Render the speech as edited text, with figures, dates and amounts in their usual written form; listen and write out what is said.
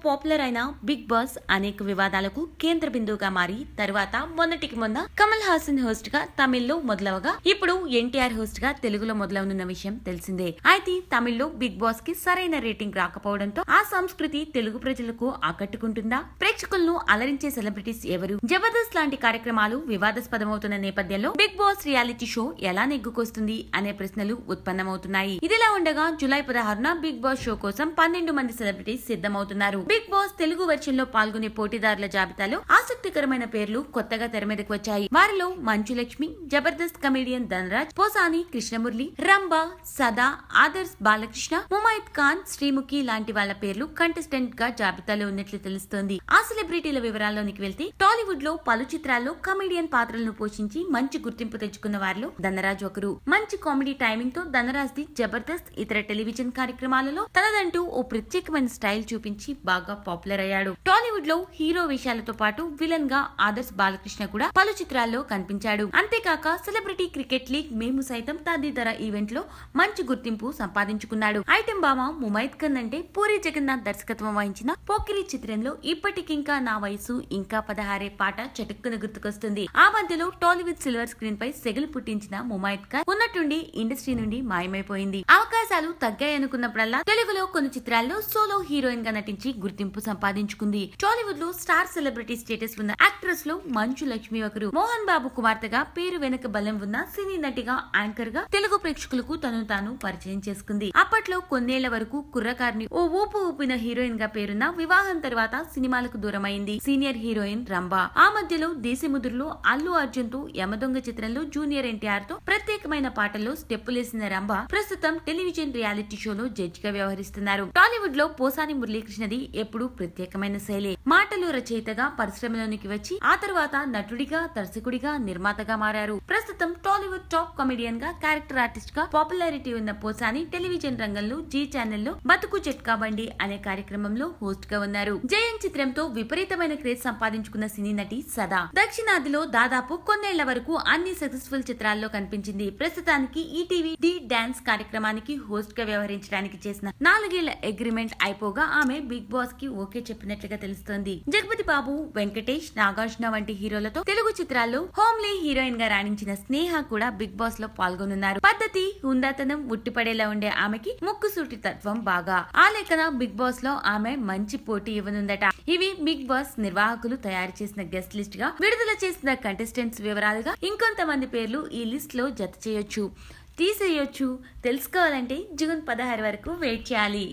Popular అయిన big boss అనేక వివాదాలకు కేంద్ర బిందువుగా మారి తర్వాత మొన్నటికి మొన్న కమల్ హాసన్ హోస్ట్ గా తమిళ్లో మొదలవగా ఇప్పుడు ఎన్టీఆర్ హోస్ట్ గా తెలుగులో మొదలవుతున్న విషయం తెలిసిందే. అయితే తమిళ్లో బిగ్ బాస్ కి సరైన రేటింగ్ రాకపోవడంతో ఆ సంస్కృతి తెలుగు ప్రజలకు ఆకట్టుకుంటుందా? ప్రేక్షకులను అలరించే సెలబ్రిటీస్ ఎవరు? జబర్దస్త్ లాంటి కార్యక్రమాలు వివాదాస్పదమవుతున్న నేపథ్యంలో బిగ్ బాస్ రియాలిటీ షో ఎలా నెగ్గుకొస్తుంది అనే ప్రశ్నలు ఉత్పన్నమవుతున్నాయి. ఇదిలా ఉండగా జూలై 16న బిగ్ బాస్ షో కోసం 12 మంది సెలబ్రిటీస్ సిద్ధమవుతున్నారు. బిగ్ బాస్ తెలుగు వెర్షన్ లో పాల్గొనే పోటీదారుల జాబితాలో ఆసక్తికరమైన పేర్లు కొత్తగా తెర మీదకు వచ్చాయి. వారిలో మంచు లక్ష్మి, జబర్దస్త్ కమెడియన్ ధనరాజ్, పోసాని కృష్ణమురళి, రంభ, సదా, ఆదర్శ్ బాలకృష్ణ, ముమైత్ ఖాన్, శ్రీముఖి లాంటి వాళ్ళ పేర్లు కంటెస్టెంట్ గా జాబితాలో ఉన్నట్లు తెలుస్తోంది. ఆ సెలబ్రిటీల వివరాల్లోనికి వెళ్తే టాలీవుడ్ లో పలు చిత్రాల్లో కమెడియన్ పాత్రలను పోషించి మంచి గుర్తింపు తెచ్చుకున్న వారిలో ధనరాజ్ ఒకరు. మంచి కామెడీ టైమింగ్ తో ధనరాజ్ ది జబర్దస్త్ ఇతర టెలివిజన్ కార్యక్రమాలలో తనదంటూ ఓ ప్రత్యేకమైన స్టైల్ చూపించి బాగా పాపులర్ అయ్యాడు. టాలీవుడ్ లో హీరో వేషాలతో పాటు విలన్ గా ఆదర్శ్ బాలకృష్ణ కూడా పలు చిత్రాల్లో కనిపించాడు. అంతేకాక సెలబ్రిటీ క్రికెట్ లీగ్ మేము సైతం తదితర ఈవెంట్ లో మంచి గుర్తింపు సంపాదించుకున్నాడు. ఐటెం బామ ముమైత్ ఖాన్ అంటే పూరి జగన్నాథ్ దర్శకత్వం వహించిన పోకిరి చిత్రంలో ఇప్పటికింకా నా వయసు ఇంకా 16 పాట చటుక్కున గుర్తుకొస్తుంది. ఆ మధ్యలో టాలీవుడ్ సిల్వర్ స్క్రీన్ పై సెగలు పుట్టించిన ముమైత్ ఖాన్ ఉన్నట్టుండి ఇండస్ట్రీ నుండి మాయమైపోయింది. అవకాశాలు తగ్గాయనుకున్నప్పుడల్లా తెలుగులో కొన్ని చిత్రాల్లో సోలో హీరోయిన్ గా నటించి గుర్తింపు సంపాదించుకుంది. టాలీవుడ్ లో స్టార్ సెలబ్రిటీ స్టేటస్ ఉన్న యాక్ట్రెస్ లో మంచు లక్ష్మి ఒకరు. మోహన్ బాబు కుమార్తెగా పేరు వెనక బలం ఉన్న సినీ నటిగా, యాంకర్ గా తెలుగు ప్రేక్షకులకు తను తాను పరిచయం చేసుకుంది. అప్పట్లో కొన్నేళ్ల వరకు కుర్రకారిని ఓ ఊపు ఊపిన హీరోయిన్ గా పేరున్న వివాహం తర్వాత సినిమాలకు దూరమైంది సీనియర్ హీరోయిన్ రంభ. ఆ మధ్యలో దేశముదురులో అల్లు అర్జున్ తో యమదొంగ చిత్రంలో జూనియర్ ఎన్టీఆర్ తో ప్రత్యేకమైన పాటల్లో స్టెప్పులేసిన రంభ ప్రస్తుతం టెలివిజన్ రియాలిటీ షోలో జడ్జ్ గా వ్యవహరిస్తున్నారు. టాలీవుడ్ లో పోసాని మురళీకృష్ణది ఎప్పుడు ప్రత్యేకమైన శైలి. మాటలు రచయితగా పరిశ్రమలోనికి వచ్చి ఆ తర్వాత నటుడిగా, దర్శకుడిగా, నిర్మాతగా మారారు. ప్రస్తుతం టాలీవుడ్ టాప్ కమెడియన్ గా, క్యారెక్టర్ ఆర్టిస్ట్ గా పాపులారిటీ ఉన్న పోసాని టెలివిజన్ రంగంలో జీ ఛానల్లో బతుకు చెట్కా బండి అనే కార్యక్రమంలో హోస్ట్ గా ఉన్నారు. జయన్ చిత్రంతో విపరీతమైన క్రేజ్ సంపాదించుకున్న సినీ నటి సదా దక్షిణాదిలో దాదాపు కొన్నేళ్ల వరకు అన్ని సక్సెస్ఫుల్ చిత్రాల్లో కనిపించింది. ప్రస్తుతానికి ఈటీవీ డి డాన్స్ కార్యక్రమానికి హోస్ట్ గా వ్యవహరించడానికి చేసిన 4 ఏళ్ల అగ్రిమెంట్ అయిపోగా ఆమె బిగ్ బాస్ కి ఓకే చెప్పినట్లుగా తెలుస్తోంది. జగపతి బాబు, వెంకటేష్, నాగార్జున వంటి హీరోలతో తెలుగు చిత్రాల్లో హోమ్లీ హీరోయిన్ గా రాణించిన స్నేహ కూడా బిగ్ బాస్ లో పాల్గొనున్నారు. పద్ధతి, హుందాతనం ఉట్టిపడేలా ఉండే ఆమెకి ముక్కుసూటి తత్వం బాగా. ఆ లెక్కన బిగ్ బాస్ లో ఆమె మంచి పోటీ ఇవ్వనుందట. ఇవి బిగ్ బాస్ నిర్వాహకులు తయారు చేసిన గెస్ట్ లిస్ట్ గా విడుదల చేసిన కంటెస్టెంట్స్ వివరాలుగా ఇంకొంతమంది పేర్లు ఈ లిస్ట్ లో జత చేయొచ్చు, తీసేయొచ్చు. తెలుసుకోవాలంటే జూన్ 16 వరకు వెయిట్ చేయాలి.